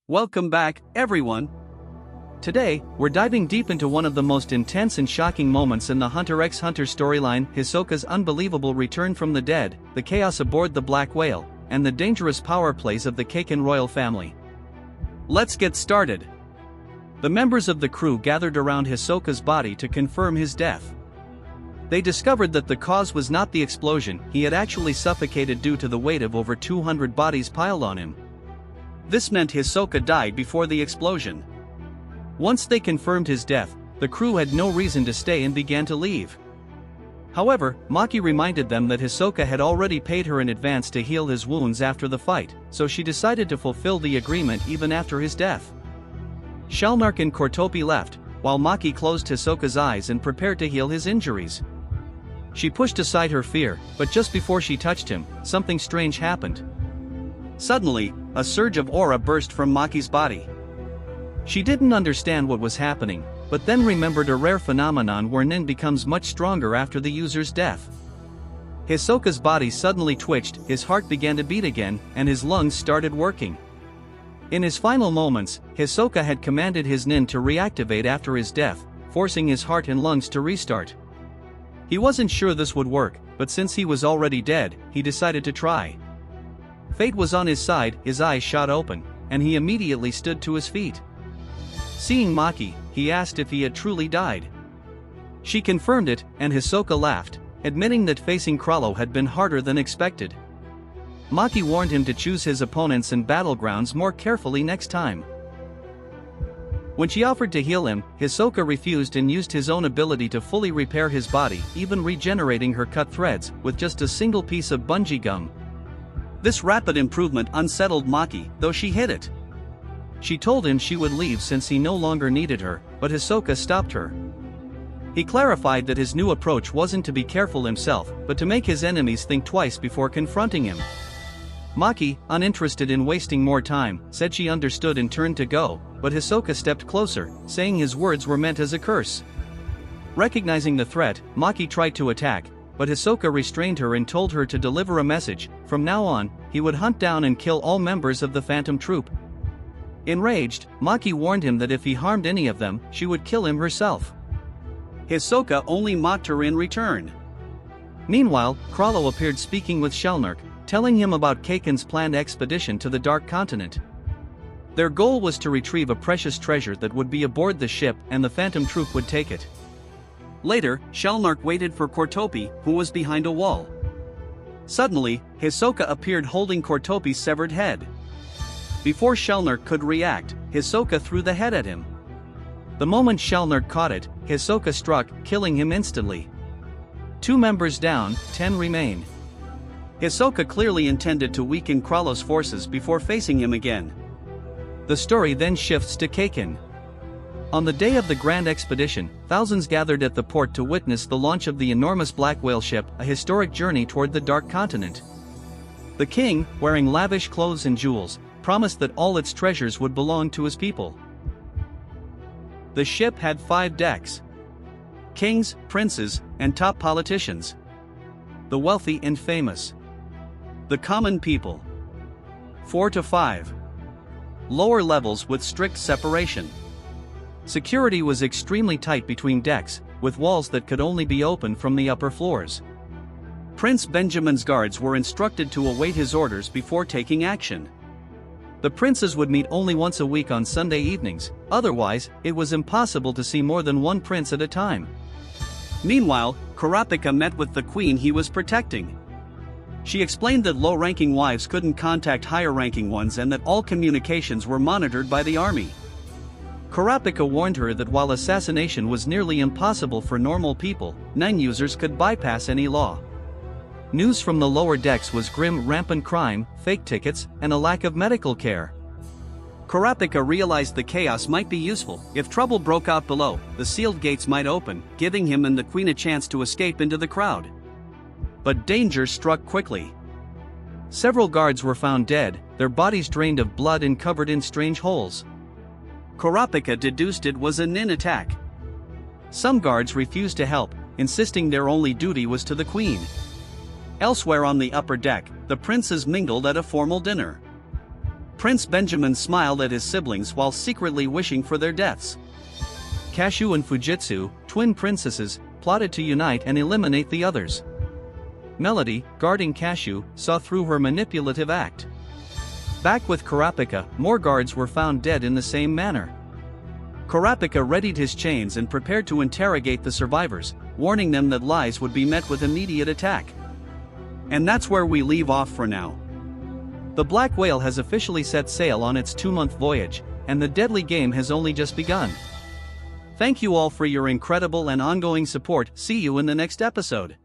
Welcome back, everyone. Today, we're diving deep into one of the most intense and shocking moments in the Hunter x Hunter storyline: Hisoka's unbelievable return from the dead, the chaos aboard the Black Whale, and the dangerous power plays of the Kakin royal family. Let's get started. The members of the crew gathered around Hisoka's body to confirm his death. They discovered that the cause was not the explosion; he had actually suffocated due to the weight of over 200 bodies piled on him. This meant Hisoka died before the explosion. Once they confirmed his death, the crew had no reason to stay and began to leave. However, Maki reminded them that Hisoka had already paid her in advance to heal his wounds after the fight, so she decided to fulfill the agreement even after his death. Shalnark and Kortopi left, while Maki closed Hisoka's eyes and prepared to heal his injuries. She pushed aside her fear, but just before she touched him, something strange happened. Suddenly, a surge of aura burst from Maki's body. She didn't understand what was happening, but then remembered a rare phenomenon where Nin becomes much stronger after the user's death. Hisoka's body suddenly twitched, his heart began to beat again, and his lungs started working. In his final moments, Hisoka had commanded his Nin to reactivate after his death, forcing his heart and lungs to restart. He wasn't sure this would work, but since he was already dead, he decided to try. Fate was on his side, his eyes shot open, and he immediately stood to his feet. Seeing Maki, he asked if he had truly died. She confirmed it, and Hisoka laughed, admitting that facing Chrollo had been harder than expected. Maki warned him to choose his opponents and battlegrounds more carefully next time. When she offered to heal him, Hisoka refused and used his own ability to fully repair his body, even regenerating her cut threads with just a single piece of bungee gum. This rapid improvement unsettled Maki, though she hid it. She told him she would leave since he no longer needed her, but Hisoka stopped her. He clarified that his new approach wasn't to be careful himself, but to make his enemies think twice before confronting him. Maki, uninterested in wasting more time, said she understood and turned to go, but Hisoka stepped closer, saying his words were meant as a curse. Recognizing the threat, Maki tried to attack, but Hisoka restrained her and told her to deliver a message. From now on, he would hunt down and kill all members of the Phantom Troupe. Enraged, Maki warned him that if he harmed any of them, she would kill him herself. Hisoka only mocked her in return. Meanwhile, Chrollo appeared speaking with Shalnark, telling him about Kakin's planned expedition to the Dark Continent. Their goal was to retrieve a precious treasure that would be aboard the ship, and the Phantom Troupe would take it. Later, Shalnark waited for Kortopi, who was behind a wall. Suddenly, Hisoka appeared holding Kortopi's severed head. Before Shalnark could react, Hisoka threw the head at him. The moment Shalnark caught it, Hisoka struck, killing him instantly. 2 members down, 10 remain. Hisoka clearly intended to weaken Chrollo's forces before facing him again. The story then shifts to Kakin. On the day of the grand expedition, thousands gathered at the port to witness the launch of the enormous Black Whale ship, a historic journey toward the Dark Continent. The king, wearing lavish clothes and jewels, promised that all its treasures would belong to his people. The ship had 5 decks: kings, princes, and top politicians. The wealthy and famous. The common people. 4 to 5. Lower levels with strict separation. Security was extremely tight between decks, with walls that could only be opened from the upper floors. Prince Benjamin's guards were instructed to await his orders before taking action. The princes would meet only once a week on Sunday evenings, otherwise, it was impossible to see more than one prince at a time. Meanwhile, Kurapika met with the queen he was protecting. She explained that low-ranking wives couldn't contact higher-ranking ones and that all communications were monitored by the army. Kurapika warned her that while assassination was nearly impossible for normal people, non-users could bypass any law. News from the lower decks was grim: rampant crime, fake tickets, and a lack of medical care. Kurapika realized the chaos might be useful. If trouble broke out below, the sealed gates might open, giving him and the queen a chance to escape into the crowd. But danger struck quickly. Several guards were found dead, their bodies drained of blood and covered in strange holes. Kurapika deduced it was a Nin attack. Some guards refused to help, insisting their only duty was to the queen. Elsewhere on the upper deck, the princes mingled at a formal dinner. Prince Benjamin smiled at his siblings while secretly wishing for their deaths. Cashew and Fujitsu, twin princesses, plotted to unite and eliminate the others. Melody, guarding Cashew, saw through her manipulative act. Back with Kurapika, more guards were found dead in the same manner. Kurapika readied his chains and prepared to interrogate the survivors, warning them that lies would be met with immediate attack. And that's where we leave off for now. The Black Whale has officially set sail on its 2-month voyage, and the deadly game has only just begun. Thank you all for your incredible and ongoing support. See you in the next episode.